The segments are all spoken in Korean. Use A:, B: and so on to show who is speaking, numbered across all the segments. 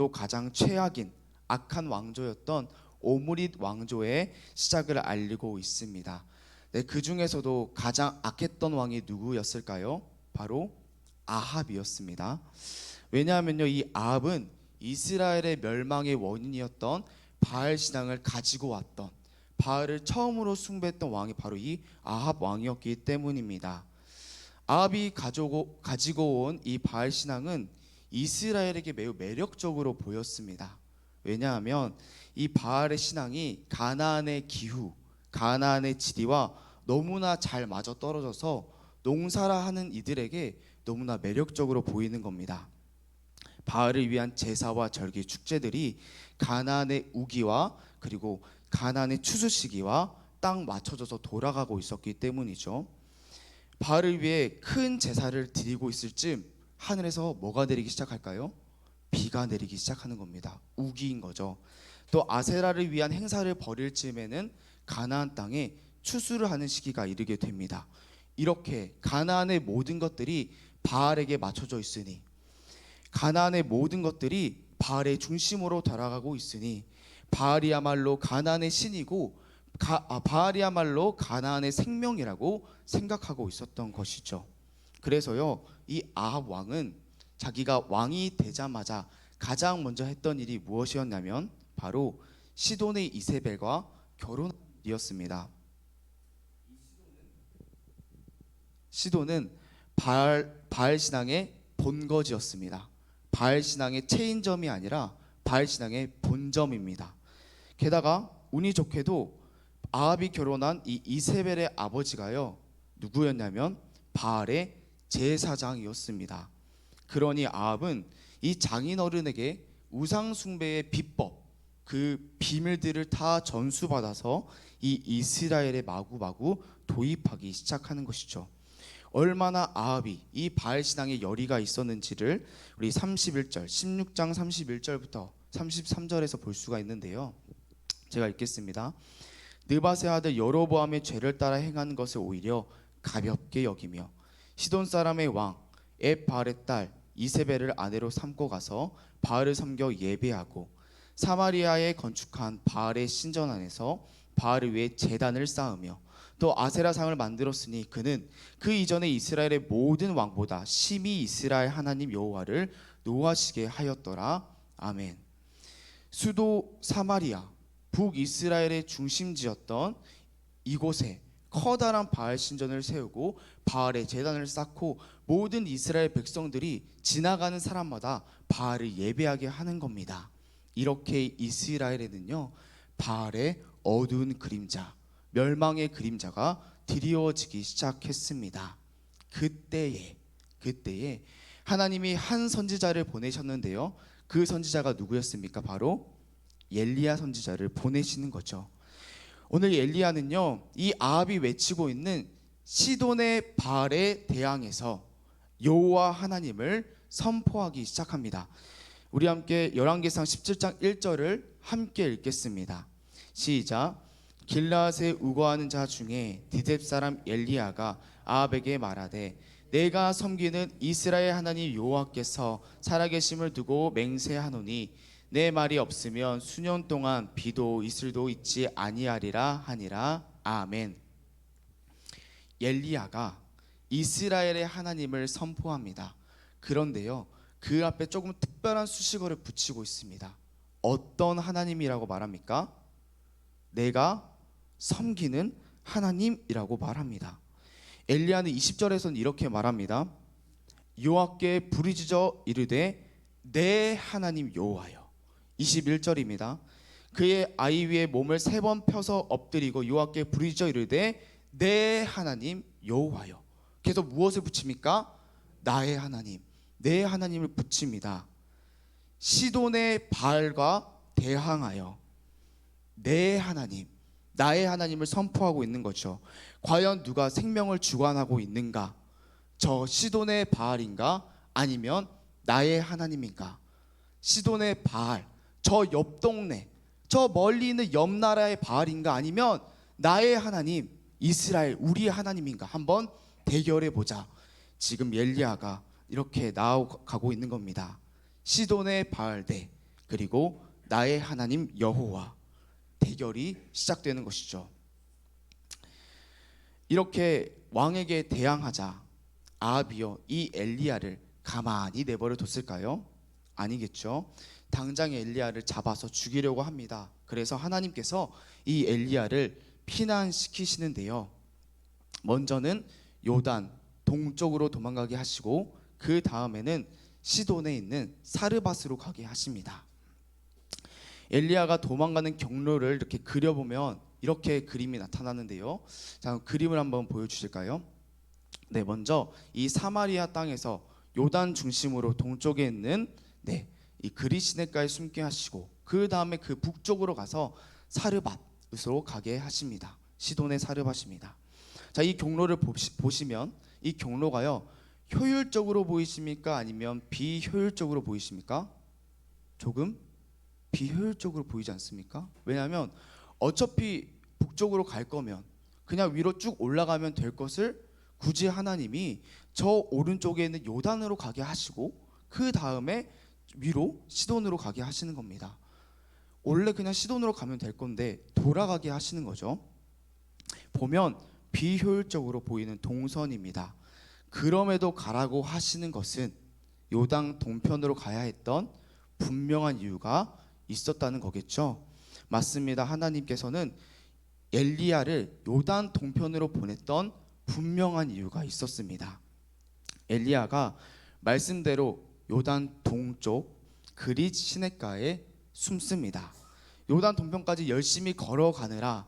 A: 또 가장 최악인 악한 왕조였던 오므릿 왕조의 시작을 알리고 있습니다. 네, 그 중에서도 가장 악했던 왕이 누구였을까요? 바로 아합이었습니다. 왜냐하면요, 이 아합은 이스라엘의 멸망의 원인이었던 바알 신앙을 가지고 왔던, 바알을 처음으로 숭배했던 왕이 바로 이 아합 왕이었기 때문입니다. 아합이 가지고 온 이 바알 신앙은 이스라엘에게 매우 매력적으로 보였습니다. 왜냐하면 이 바알의 신앙이 가나안의 기후, 가나안의 지리와 너무나 잘 맞아 떨어져서 농사라 하는 이들에게 너무나 매력적으로 보이는 겁니다. 바알을 위한 제사와 절기, 축제들이 가나안의 우기와 그리고 가나안의 추수 시기와 딱 맞춰져서 돌아가고 있었기 때문이죠. 바알을 위해 큰 제사를 드리고 있을 즈음 하늘에서 뭐가 내리기 시작할까요? 비가 내리기 시작하는 겁니다. 우기인 거죠. 또 아세라를 위한 행사를 벌일 즈음에는 가나안 땅에 추수를 하는 시기가 이르게 됩니다. 이렇게 가나안의 모든 것들이 바알에게 맞춰져 있으니, 가나안의 모든 것들이 바알의 중심으로 돌아가고 있으니, 바알이야말로 가나안의 신이고 바알이야말로 가나안의 생명이라고 생각하고 있었던 것이죠. 그래서요, 이 아합 왕은 자기가 왕이 되자마자 가장 먼저 했던 일이 무엇이었냐면 바로 시돈의 이세벨과 결혼이었습니다. 시돈은 바알 신앙의 본거지였습니다. 바알 신앙의 체인점이 아니라 바알 신앙의 본점입니다. 게다가 운이 좋게도 아합이 결혼한 이 이세벨의 아버지가요, 누구였냐면 바알의 제사장이었습니다. 그러니 아합은 이 장인어른에게 우상 숭배의 비법, 그 비밀들을 다 전수받아서 이 이스라엘에 마구마구 도입하기 시작하는 것이죠. 얼마나 아합이 이 바알 신앙에 열의가 있었는지를 우리 31절, 16장 31절부터 33절에서 볼 수가 있는데요. 제가 읽겠습니다. 느밧의 아들 여로보암의 죄를 따라 행한 것을 오히려 가볍게 여기며 시돈 사람의 왕 엣바알의 딸 이세벨을 아내로 삼고 가서 바알을 섬겨 예배하고 사마리아에 건축한 바알의 신전 안에서 바알을 위해 제단을 쌓으며 또 아세라상을 만들었으니 그는 그 이전에 이스라엘의 모든 왕보다 심히 이스라엘 하나님 여호와를 노하시게 하였더라. 아멘. 수도 사마리아, 북이스라엘의 중심지였던 이곳에 커다란 바알 신전을 세우고 바알의 제단을 쌓고 모든 이스라엘 백성들이 지나가는 사람마다 바알을 예배하게 하는 겁니다. 이렇게 이스라엘에는요, 바알의 어두운 그림자, 멸망의 그림자가 드리워지기 시작했습니다. 그때에 하나님이 한 선지자를 보내셨는데요, 그 선지자가 누구였습니까? 바로 엘리야 선지자를 보내시는 거죠. 오늘 엘리야는요, 이 아합이 외치고 있는 시돈의 바알에 대항해서 여호와 하나님을 선포하기 시작합니다. 우리 함께 열왕기상 17장 1절을 함께 읽겠습니다. 시작. 길라앗에 우거하는 자 중에 디뎁 사람 엘리야가 아합에게 말하되 내가 섬기는 이스라엘 하나님 여호와께서 살아계심을 두고 맹세하노니 내 말이 없으면 수년 동안 비도 이슬도 있지 아니하리라 하니라. 아멘. 엘리야가 이스라엘의 하나님을 선포합니다. 그런데요, 그 앞에 조금 특별한 수식어를 붙이고 있습니다. 어떤 하나님이라고 말합니까? 내가 섬기는 하나님이라고 말합니다. 엘리야는 20절에서는 이렇게 말합니다. 여호와께 부르짖어 이르되 내 하나님 여호와여. 21절입니다. 그의 아이 위에 몸을 3번 펴서 엎드리고 여호와께 부르짖어 이르되 내 하나님 여호와여. 그래서 무엇을 붙입니까? 나의 하나님, 내 하나님을 붙입니다. 시돈의 바알과 대항하여 내 하나님, 나의 하나님을 선포하고 있는 거죠. 과연 누가 생명을 주관하고 있는가? 저 시돈의 바알인가? 아니면 나의 하나님인가? 시돈의 바알, 저 옆 동네, 저 멀리 있는 옆 나라의 바알인가? 아니면 나의 하나님, 이스라엘 우리의 하나님인가? 한번 대결해 보자. 지금 엘리야가 이렇게 나아가고 있는 겁니다. 시돈의 바알 대 그리고 나의 하나님 여호와 대결이 시작되는 것이죠. 이렇게 왕에게 대항하자 아합이요 이 엘리야를 가만히 내버려 뒀을까요? 아니겠죠. 당장 엘리야를 잡아서 죽이려고 합니다. 그래서 하나님께서 이 엘리야를 피난시키시는데요. 먼저는 요단 동쪽으로 도망가게 하시고 그 다음에는 시돈에 있는 사르밧으로 가게 하십니다. 엘리야가 도망가는 경로를 이렇게 그려보면 이렇게 그림이 나타나는데요. 자, 그림을 한번 보여주실까요? 네, 먼저 이 사마리아 땅에서 요단 중심으로 동쪽에 있는 이 그리시네가에 숨게 하시고 그 다음에 그 북쪽으로 가서 사르밧으로 가게 하십니다. 시돈의 사르밧입니다. 자, 이 경로를 보시면 이 경로가요 효율적으로 보이십니까? 아니면 비효율적으로 보이십니까? 조금 비효율적으로 보이지 않습니까? 왜냐하면 어차피 북쪽으로 갈 거면 그냥 위로 쭉 올라가면 될 것을 굳이 하나님이 저 오른쪽에 있는 요단으로 가게 하시고 그 다음에 위로 시돈으로 가게 하시는 겁니다. 원래 그냥 시돈으로 가면 될 건데 돌아가게 하시는 거죠. 보면 비효율적으로 보이는 동선입니다. 그럼에도 가라고 하시는 것은 요단 동편으로 가야 했던 분명한 이유가 있었다는 거겠죠. 맞습니다. 하나님께서는 엘리야를 요단 동편으로 보냈던 분명한 이유가 있었습니다. 엘리야가 말씀대로 요단 동쪽 그릿 시냇가에 숨습니다. 요단 동편까지 열심히 걸어가느라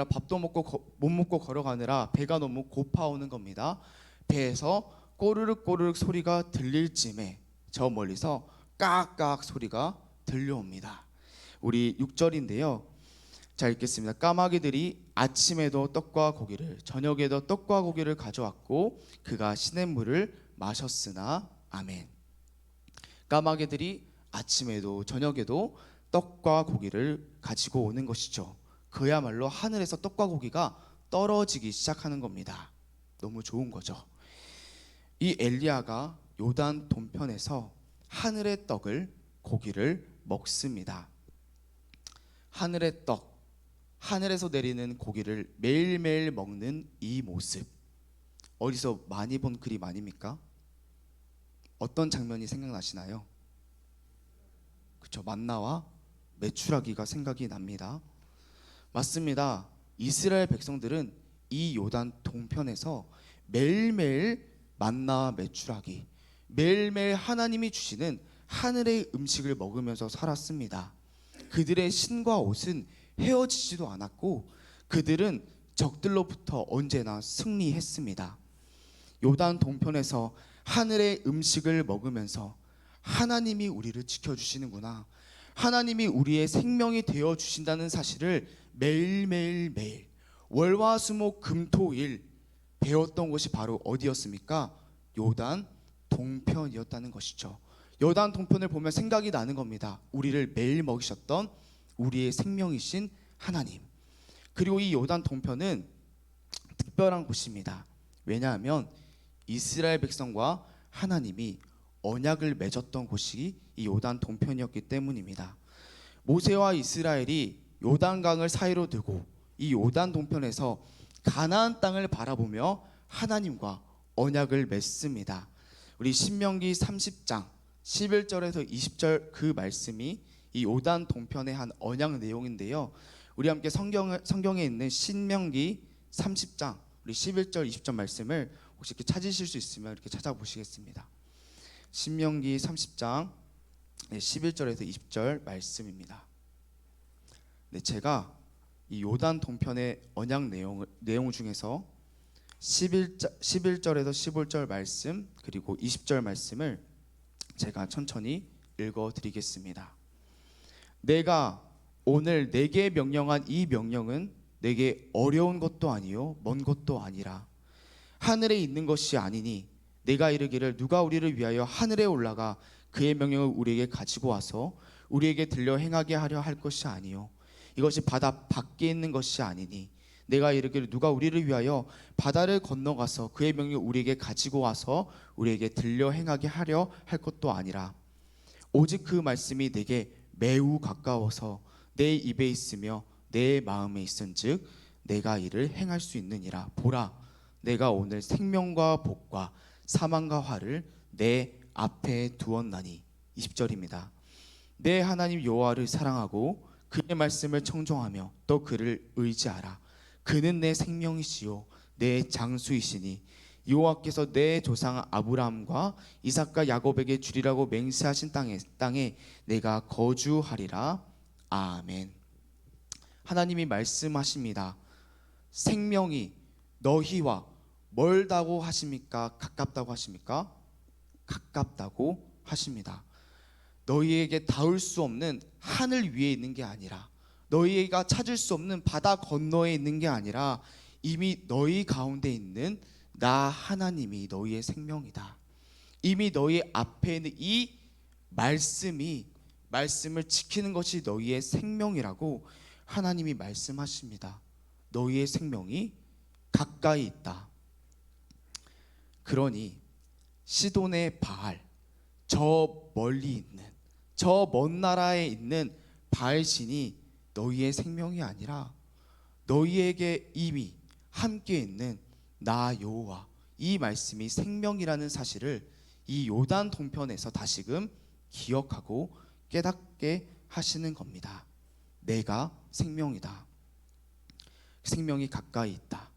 A: 밥도 못 먹고 걸어가느라 배가 너무 고파오는 겁니다. 배에서 꼬르륵 꼬르륵 소리가 들릴 쯤에 저 멀리서 깍깍 소리가 들려옵니다. 우리 6절인데요. 자, 읽겠습니다. 까마귀들이 아침에도 떡과 고기를 저녁에도 떡과 고기를 가져왔고 그가 시냇물을 마셨으나 아멘. 까마귀들이 아침에도 저녁에도 떡과 고기를 가지고 오는 것이죠. 그야말로 하늘에서 떡과 고기가 떨어지기 시작하는 겁니다. 너무 좋은 거죠. 이 엘리야가 요단 동편에서 하늘의 떡을 고기를 먹습니다. 하늘의 떡, 하늘에서 내리는 고기를 매일매일 먹는 이 모습, 어디서 많이 본 그림 아닙니까? 어떤 장면이 생각나시나요? 그렇죠. 만나와 메추라기가 생각이 납니다. 맞습니다. 이스라엘 백성들은 이 요단 동편에서 매일매일 만나와 메추라기, 매일매일 하나님이 주시는 하늘의 음식을 먹으면서 살았습니다. 그들의 신과 옷은 헤어지지도 않았고 그들은 적들로부터 언제나 승리했습니다. 요단 동편에서 하늘의 음식을 먹으면서 하나님이 우리를 지켜주시는구나, 하나님이 우리의 생명이 되어 주신다는 사실을 매일 월화수목 금토일 배웠던 것이 바로 어디였습니까? 요단 동편이었다는 것이죠. 요단 동편을 보면 생각이 나는 겁니다. 우리를 매일 먹이셨던 우리의 생명이신 하나님. 그리고 이 요단 동편은 특별한 곳입니다. 왜냐하면 이스라엘 백성과 하나님이 언약을 맺었던 곳이 이 요단 동편이었기 때문입니다. 모세와 이스라엘이 요단강을 사이로 두고 이 요단 동편에서 가나안 땅을 바라보며 하나님과 언약을 맺습니다. 우리 신명기 30장 11절에서 20절 그 말씀이 이 요단 동편의 한 언약 내용인데요. 우리 함께 성경에 있는 신명기 30장 우리 11절 20절 말씀을 혹시 이렇게 찾으실 수 있으면 이렇게 찾아보시겠습니다. 신명기 30장 11절에서 20절 말씀입니다. 네, 제가 이 요단 동편의 언약 내용 중에서 11절에서 15절 말씀 그리고 20절 말씀을 제가 천천히 읽어드리겠습니다. 내가 오늘 내게 명령한 이 명령은 내게 어려운 것도 아니요 먼 것도 아니라 하늘에 있는 것이 아니니 내가 이르기를 누가 우리를 위하여 하늘에 올라가 그의 명령을 우리에게 가지고 와서 우리에게 들려 행하게 하려 할 것이 아니요 이것이 바다 밖에 있는 것이 아니니 내가 이르기를 누가 우리를 위하여 바다를 건너가서 그의 명령을 우리에게 가지고 와서 우리에게 들려 행하게 하려 할 것도 아니라 오직 그 말씀이 내게 매우 가까워서 내 입에 있으며 내 마음에 있은즉 내가 이를 행할 수 있느니라. 보라, 내가 오늘 생명과 복과 사망과 화를 내 앞에 두었나니. 20절입니다. 내 하나님 여호와를 사랑하고 그의 말씀을 청종하며 또 그를 의지하라. 그는 내 생명이시요 내 장수이시니 여호와께서 내 조상 아브라함과 이삭과 야곱에게 주리라고 맹세하신 땅에 내가 거주하리라. 아멘. 하나님이 말씀하십니다. 생명이 너희와 멀다고 하십니까? 가깝다고 하십니까? 가깝다고 하십니다. 너희에게 닿을 수 없는 하늘 위에 있는 게 아니라, 너희가 찾을 수 없는 바다 건너에 있는 게 아니라 이미 너희 가운데 있는 나 하나님이 너희의 생명이다. 이미 너희 앞에 있는 이 말씀을 지키는 것이 너희의 생명이라고 하나님이 말씀하십니다. 너희의 생명이 가까이 있다. 그러니 시돈의 바알, 저 멀리 있는, 저 먼 나라에 있는 바알신이 너희의 생명이 아니라 너희에게 이미 함께 있는 나 여호와, 이 말씀이 생명이라는 사실을 이 요단 동편에서 다시금 기억하고 깨닫게 하시는 겁니다. 내가 생명이다. 생명이 가까이 있다.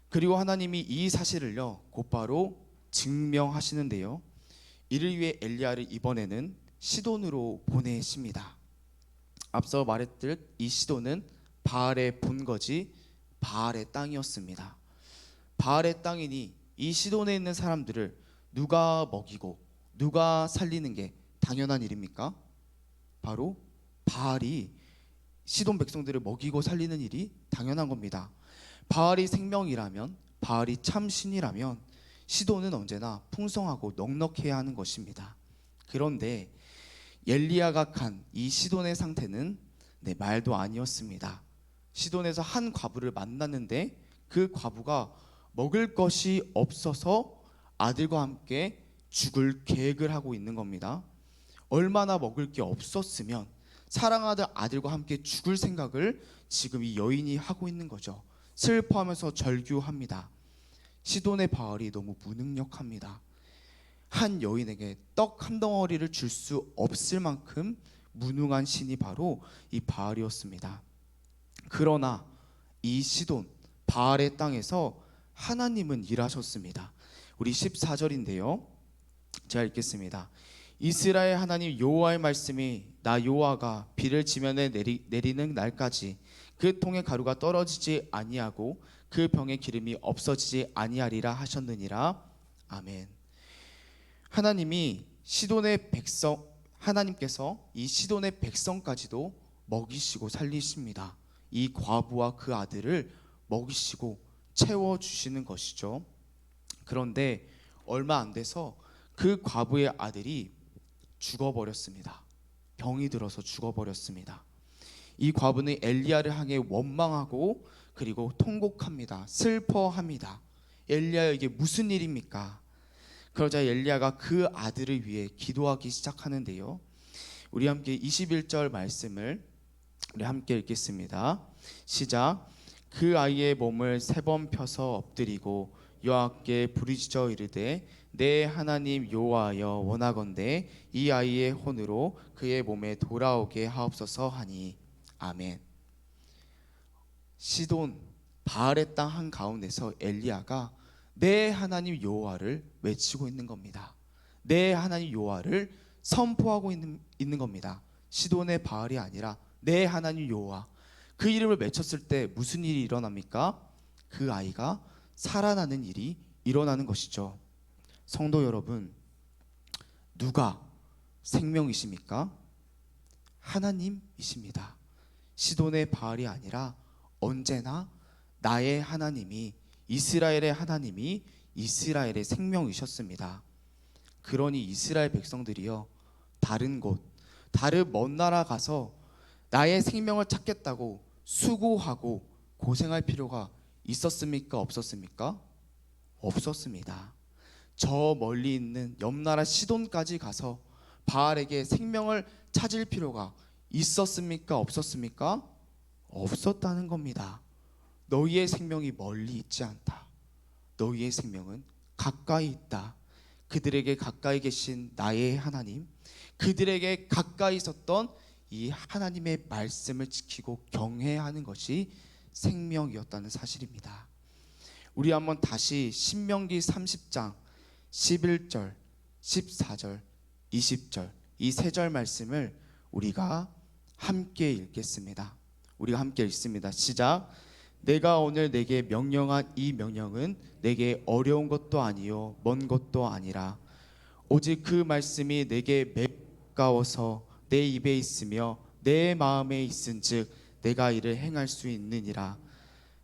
A: 그리고 하나님이 이 사실을요 곧바로 증명하시는데요, 이를 위해 엘리야를 이번에는 시돈으로 보내십니다. 앞서 말했듯 이 시돈은 바알의 본거지, 바알의 땅이었습니다. 바알의 땅이니 이 시돈에 있는 사람들을 누가 먹이고 누가 살리는 게 당연한 일입니까? 바로 바알이 시돈 백성들을 먹이고 살리는 일이 당연한 겁니다. 바알이 생명이라면, 바알이 참 신이라면 시돈은 언제나 풍성하고 넉넉해야 하는 것입니다. 그런데 엘리야가 간 이 시돈의 상태는 말도 아니었습니다. 시돈에서 한 과부를 만났는데 그 과부가 먹을 것이 없어서 아들과 함께 죽을 계획을 하고 있는 겁니다. 얼마나 먹을 게 없었으면 사랑하던 아들과 함께 죽을 생각을 지금 이 여인이 하고 있는 거죠. 슬퍼하면서 절규합니다. 시돈의 바알이 너무 무능력합니다. 한 여인에게 떡 한 덩어리를 줄 수 없을 만큼 무능한 신이 바로 이 바알이었습니다. 그러나 이 시돈 바알의 땅에서 하나님은 일하셨습니다. 우리 14절인데요, 제가 읽겠습니다. 이스라엘 하나님 여호와의 말씀이 나 여호와가 비를 지면에 내리는 날까지 그 통의 가루가 떨어지지 아니하고 그 병의 기름이 없어지지 아니하리라 하셨느니라. 아멘. 하나님께서 이 시돈의 백성까지도 먹이시고 살리십니다. 이 과부와 그 아들을 먹이시고 채워주시는 것이죠. 그런데 얼마 안 돼서 그 과부의 아들이 죽어버렸습니다. 병이 들어서 죽어버렸습니다. 이 과부는 엘리야를 향해 원망하고 그리고 통곡합니다. 슬퍼합니다. 엘리야, 이게 무슨 일입니까? 그러자 엘리야가 그 아들을 위해 기도하기 시작하는데요, 우리 함께 21절 말씀을 우리 함께 읽겠습니다. 시작. 그 아이의 몸을 3번 펴서 엎드리고 여호와께 부르짖어 이르되 내 하나님 여호와여, 원하건대 이 아이의 혼으로 그의 몸에 돌아오게 하옵소서 하니. 아멘. 시돈 바알의 땅 한가운데서 엘리야가 내 하나님 여호와를 외치고 있는 겁니다. 내 하나님 여호와를 선포하고 있는 겁니다. 시돈의 바알이 아니라 내 하나님 여호와. 그 이름을 외쳤을 때 무슨 일이 일어납니까? 그 아이가 살아나는 일이 일어나는 것이죠. 성도 여러분, 누가 생명이십니까? 하나님이십니다. 시돈의 바알이 아니라 언제나 나의 하나님이, 이스라엘의 하나님이 이스라엘의 생명이셨습니다. 그러니 이스라엘 백성들이요, 다른 곳, 다른 먼 나라 가서 나의 생명을 찾겠다고 수고하고 고생할 필요가 있었습니까? 없었습니까? 없었습니다. 저 멀리 있는 옆 나라 시돈까지 가서 바알에게 생명을 찾을 필요가 있었습니까? 없었습니까? 없었다는 겁니다. 너희의 생명이 멀리 있지 않다. 너희의 생명은 가까이 있다. 그들에게 가까이 계신 나의 하나님, 그들에게 가까이 있었던 이 하나님의 말씀을 지키고 경외하는 것이 생명이었다는 사실입니다. 우리 한번 다시 신명기 30장 11절, 14절, 20절 이 세 절 말씀을 우리가 함께 읽겠습니다. 우리가 함께 읽습니다. 시작. 내가 오늘 내게 명령한 이 명령은 내게 어려운 것도 아니요 먼 것도 아니라 오직 그 말씀이 내게 매우 가까워서 내 입에 있으며 내 마음에 있은즉 내가 이를 행할 수 있느니라.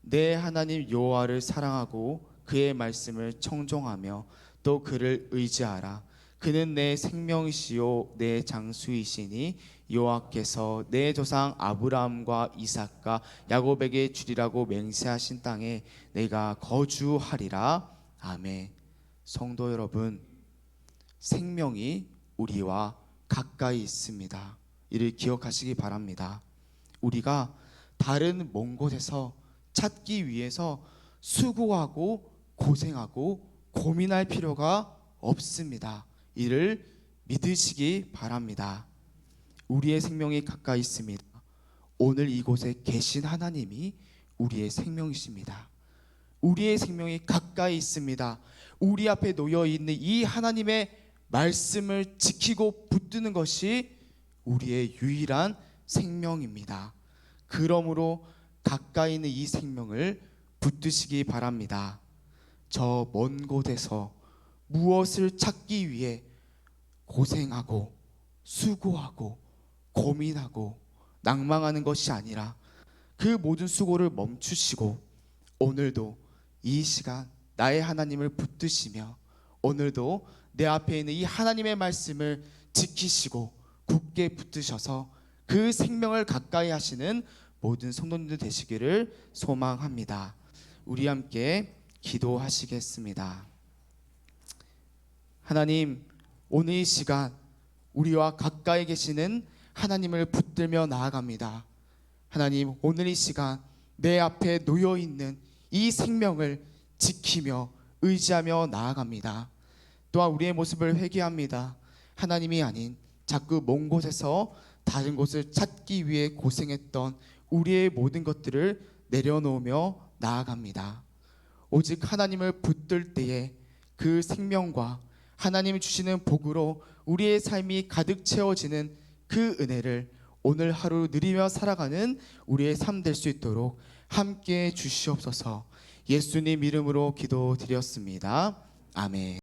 A: 내 하나님 여호와를 사랑하고 그의 말씀을 청종하며 또 그를 의지하라. 그는 내 생명이시요 내 장수이시니 여호와께서 내 조상 아브라함과 이삭과 야곱에게 주리라고 맹세하신 땅에 내가 거주하리라. 아멘. 성도 여러분, 생명이 우리와 가까이 있습니다. 이를 기억하시기 바랍니다. 우리가 다른 먼 곳에서 찾기 위해서 수고하고 고생하고 고민할 필요가 없습니다. 이를 믿으시기 바랍니다. 우리의 생명이 가까이 있습니다. 오늘 이곳에 계신 하나님이 우리의 생명이십니다. 우리의 생명이 가까이 있습니다. 우리 앞에 놓여 있는 이 하나님의 말씀을 지키고 붙드는 것이 우리의 유일한 생명입니다. 그러므로 가까이 있는 이 생명을 붙드시기 바랍니다. 저 먼 곳에서 무엇을 찾기 위해 고생하고 수고하고 고민하고 낭망하는 것이 아니라 그 모든 수고를 멈추시고 오늘도 이 시간 나의 하나님을 붙드시며 오늘도 내 앞에 있는 이 하나님의 말씀을 지키시고 굳게 붙드셔서 그 생명을 가까이 하시는 모든 성도님들 되시기를 소망합니다. 우리 함께 기도하시겠습니다. 하나님, 오늘 이 시간 우리와 가까이 계시는 하나님을 붙들며 나아갑니다. 하나님, 오늘 이 시간 내 앞에 놓여 있는 이 생명을 지키며 의지하며 나아갑니다. 또한 우리의 모습을 회개합니다. 하나님이 아닌 자꾸 먼 곳에서 다른 곳을 찾기 위해 고생했던 우리의 모든 것들을 내려놓으며 나아갑니다. 오직 하나님을 붙들 때에 그 생명과 하나님이 주시는 복으로 우리의 삶이 가득 채워지는 그 은혜를 오늘 하루 누리며 살아가는 우리의 삶 될 수 있도록 함께 주시옵소서. 예수님 이름으로 기도드렸습니다. 아멘.